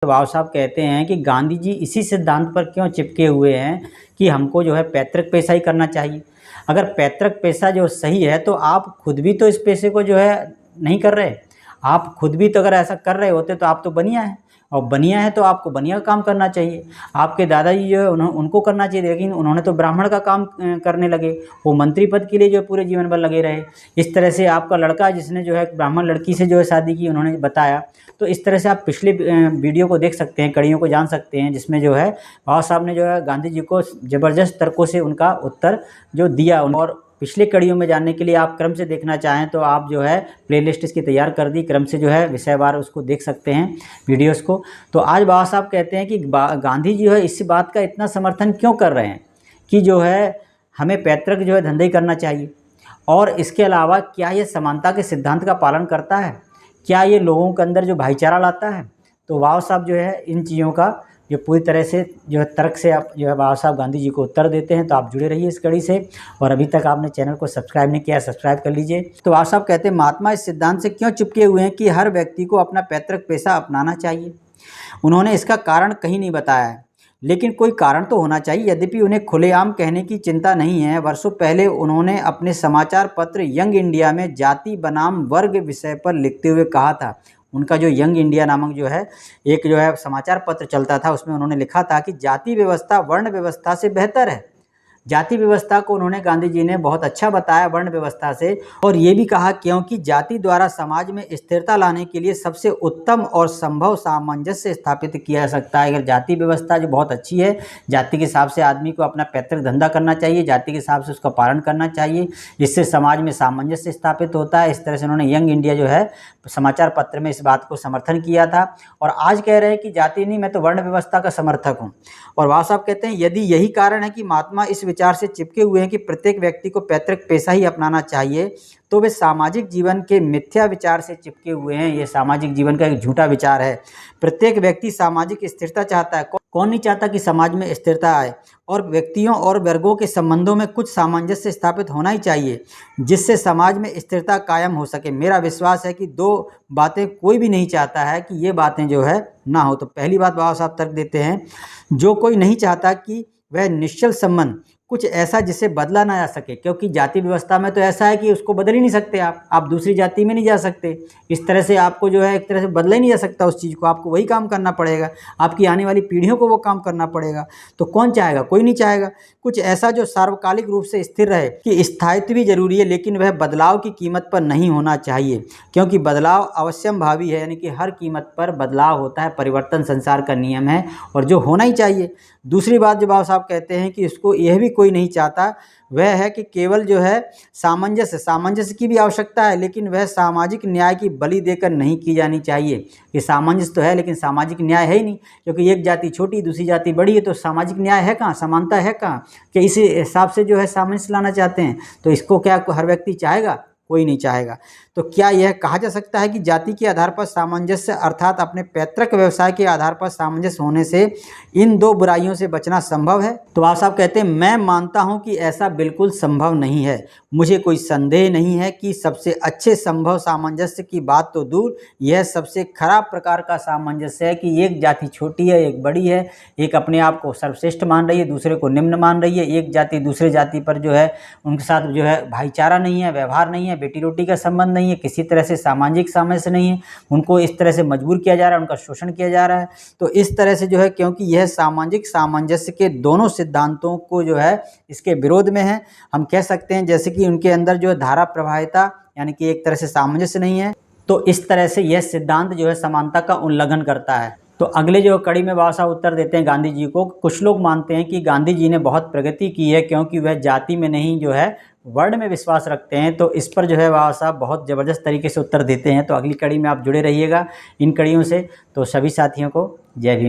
बाबा साहब कहते हैं कि गांधी जी इसी सिद्धांत पर क्यों चिपके हुए हैं कि हमको जो है पैतृक पेशा ही करना चाहिए। अगर पैतृक पेशा जो सही है तो आप खुद भी तो इस पेशे को जो है नहीं कर रहे। आप खुद भी तो अगर ऐसा कर रहे होते तो आप तो बनिया हैं, और बनिया है तो आपको बनिया का काम करना चाहिए। आपके दादाजी जो है उनको करना चाहिए, लेकिन उन्होंने तो ब्राह्मण का काम करने लगे। वो मंत्री पद के लिए जो है पूरे जीवन भर लगे रहे। इस तरह से आपका लड़का जिसने जो है ब्राह्मण लड़की से जो है शादी की, उन्होंने बताया। तो इस तरह से आप पिछले वीडियो को देख सकते हैं, कड़ियों को जान सकते हैं, जिसमें जो है बाबा साहब ने जो है गांधी जी को ज़बरदस्त तर्कों से उनका उत्तर जो दिया। और पिछले कड़ियों में जानने के लिए आप क्रम से देखना चाहें तो आप जो है प्लेलिस्ट इसकी तैयार कर दी, क्रम से जो है विषयवार उसको देख सकते हैं वीडियोस को। तो आज बाबा साहब कहते हैं कि गांधी जी जो है इस बात का इतना समर्थन क्यों कर रहे हैं कि जो है हमें पैतृक जो है धंधा ही करना चाहिए। और इसके अलावा क्या ये समानता के सिद्धांत का पालन करता है, क्या ये लोगों के अंदर जो भाईचारा लाता है। तो बाबा साहब जो है इन चीज़ों का जो पूरी तरह से जो है तर्क से आप जो है बाबा साहब गांधी जी को उत्तर देते हैं। तो आप जुड़े रहिए इस कड़ी से, और अभी तक आपने चैनल को सब्सक्राइब नहीं किया, सब्सक्राइब कर लीजिए। तो बाबा साहब कहते हैं महात्मा इस सिद्धांत से क्यों चिपके हुए हैं कि हर व्यक्ति को अपना पैतृक पेशा अपनाना चाहिए। उन्होंने इसका कारण कहीं नहीं बताया है, लेकिन कोई कारण तो होना चाहिए। यद्यपि उन्हें खुलेआम कहने की चिंता नहीं है। वर्षों पहले उन्होंने अपने समाचार पत्र यंग इंडिया में जाति बनाम वर्ग विषय पर लिखते हुए कहा था। उनका जो यंग इंडिया नामक जो है एक जो है समाचार पत्र चलता था, उसमें उन्होंने लिखा था कि जाति व्यवस्था वर्ण व्यवस्था से बेहतर है। जाति व्यवस्था को उन्होंने गांधी जी ने बहुत अच्छा बताया वर्ण व्यवस्था से, और ये भी कहा क्योंकि जाति द्वारा समाज में स्थिरता लाने के लिए सबसे उत्तम और संभव सामंजस्य स्थापित किया जा सकता है। अगर जाति व्यवस्था जो बहुत अच्छी है, जाति के हिसाब से आदमी को अपना पैतृक धंधा करना चाहिए, जाति के हिसाब से उसका पालन करना चाहिए, इससे समाज में सामंजस्य स्थापित होता है। इस तरह से उन्होंने यंग इंडिया जो है समाचार पत्र में इस बात को समर्थन किया था। और आज कह रहे हैं कि जाति नहीं, मैं तो वर्ण व्यवस्था का समर्थक हूँ। और बाबा साहब कहते हैं यदि यही कारण है कि महात्मा इस विचार से चिपके हुए हैं कि प्रत्येक व्यक्ति को पैतृक पेशा ही अपनाना चाहिए, तो वे सामाजिक जीवन के मिथ्या विचार से चिपके हुए हैं। ये सामाजिक जीवन का एक झूठा विचार है। प्रत्येक व्यक्ति सामाजिक स्थिरता चाहता है। कौन नहीं चाहता कि समाज में स्थिरता आए, और व्यक्तियों और वर्गों के संबंधों में कुछ सामंजस्य स्थापित होना ही चाहिए, जिससे समाज में स्थिरता कायम हो सके। मेरा विश्वास है कि दो बातें कोई भी नहीं चाहता है कि ये बातें जो है ना हो। तो पहली बात बाबा साहब तर्क देते हैं, जो कोई नहीं चाहता कि वह निश्चल संबंध कुछ ऐसा जिसे बदला ना जा सके, क्योंकि जाति व्यवस्था में तो ऐसा है कि उसको बदल ही नहीं सकते आप दूसरी जाति में नहीं जा सकते। इस तरह से आपको जो है एक तरह से बदला ही नहीं जा सकता उस चीज़ को, आपको वही काम करना पड़ेगा, आपकी आने वाली पीढ़ियों को वो काम करना पड़ेगा। तो कौन चाहेगा, कोई नहीं चाहेगा। कुछ ऐसा जो सार्वकालिक रूप से स्थिर रहे, कि स्थायित्व भी जरूरी है, लेकिन वह बदलाव की कीमत पर नहीं होना चाहिए, क्योंकि बदलाव अवश्यंभावी है, यानी कि हर कीमत पर बदलाव होता है। परिवर्तन संसार का नियम है और जो होना ही चाहिए। दूसरी बात जो बाबा साहब कहते हैं कि इसको यह भी कोई नहीं चाहता, वह है कि केवल जो है सामंजस्य की भी आवश्यकता है, लेकिन वह सामाजिक न्याय की बलि देकर नहीं की जानी चाहिए। कि सामंजस्य तो है लेकिन सामाजिक न्याय है ही नहीं, क्योंकि एक जाति छोटी दूसरी जाति बड़ी है, तो सामाजिक न्याय है कहाँ, समानता है कहाँ, कि इसी हिसाब से जो है सामंजस्य लाना चाहते हैं। तो इसको क्या हर व्यक्ति चाहेगा, कोई नहीं चाहेगा। तो क्या यह कहा जा सकता है कि जाति के आधार पर सामंजस्य अर्थात अपने पैतृक व्यवसाय के आधार पर सामंजस्य होने से इन दो बुराइयों से बचना संभव है। तो बाबा साहब कहते हैं मैं मानता हूं कि ऐसा बिल्कुल संभव नहीं है। मुझे कोई संदेह नहीं है कि सबसे अच्छे संभव सामंजस्य की बात तो दूर, यह सबसे खराब प्रकार का सामंजस्य है कि एक जाति छोटी है, एक बड़ी है, एक अपने आप को सर्वश्रेष्ठ मान रही है, दूसरे को निम्न मान रही है, एक जाति दूसरे जाति पर जो है उनके साथ जो है भाईचारा नहीं है, व्यवहार नहीं है, बेटी रोटी का संबंध नहीं है, किसी तरह से सामाजिक सामंजस्य नहीं है, उनको इस तरह से मजबूर किया जा रहा है, उनका शोषण किया जा रहा है। तो इस तरह से जो है, क्योंकि यह सामाजिक सामंजस्य के दोनों सिद्धांतों को जो है इसके विरोध में है। हम कह सकते हैं जैसे कि उनके अंदर जो है धारा प्रवाहिता, यानी कि एक तरह से सामंजस्य नहीं है, तो इस तरह से यह सिद्धांत जो है समानता का उल्लंघन करता है। तो अगले जो कड़ी में बाबा साहब उत्तर देते हैं गांधी जी को। कुछ लोग मानते हैं कि गांधी जी ने बहुत प्रगति की है, क्योंकि वह जाति में नहीं जो है वर्ण में विश्वास रखते हैं। तो इस पर जो है बाबा साहब बहुत ज़बरदस्त तरीके से उत्तर देते हैं। तो अगली कड़ी में आप जुड़े रहिएगा इन कड़ियों से। तो सभी साथियों को जय भीम।